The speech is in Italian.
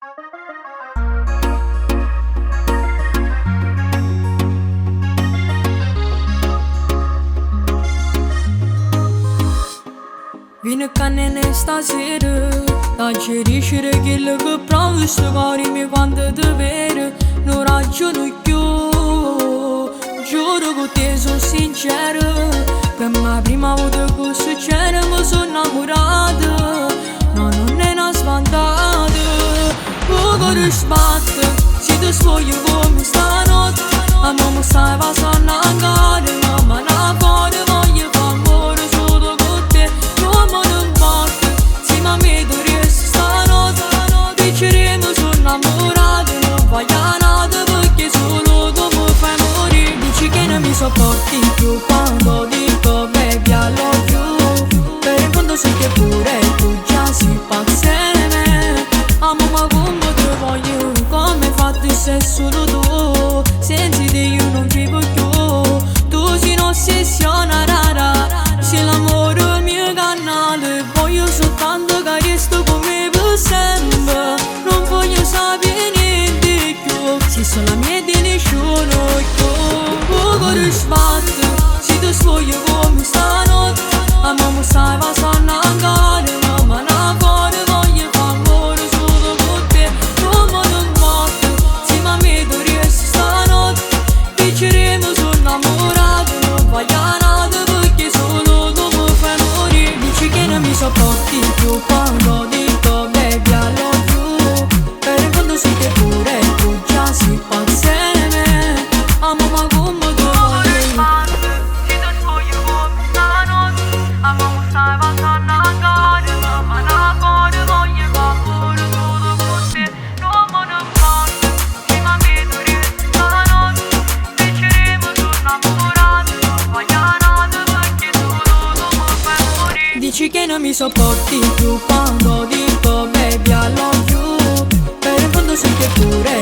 Vine canene stasera, da geriscere quello che provo sto cuore mi quando ti vedo, non ragiono più. Giuro con te sono sincero, per la prima volta che succede mi sono innamorata. No, non è una sbandata, il cuore sbatte, se ti svoglio come stanotte. A mamma stai passando ancora, mamma non fuori voglio fare amore solo con te. Come non batte, se mi metto resto stanotte, diceremo sono innamorato, non voglio nada perché solo tu mi fai morire. Dici che non mi sopporti più quando dico baby I love you, per in fondo sai che pure tu già si pazza me. Amo ma come ti voglio, come hai fatto se solo tu, senza di io non vivo più. Tu sei un'ossessione rara, sei l'amore il mio canale. Voglio soltanto che resto come per sempre, non voglio sapere niente più, sei solo mia e di nessuno più. Il cuore sbatte, se ti svoglio come stanotte. A mamma stai passando ancora, mamma non fuori voglio fare amore solo con te. Come non batte, se mi metto resto stanotte, diceremo sono innamorato, non voglio nada perché solo tu mi fai morire. Dici che non mi sopporti più quando dico baby I love you, per in fondo sai che pure tu già si pazza me. Amo ma come ti voglio. Se ti svoglio come stanotte, a mamma stai passando ancora, mamma non fuori voglio fare amore solo con te. Come non batte, se mi metto resto stanotte, diceremo sono innamorato, non voglio nada perché solo tu mi fai morire. Dici che non mi sopporti più quando dico baby I love you, per in fondo sai che pure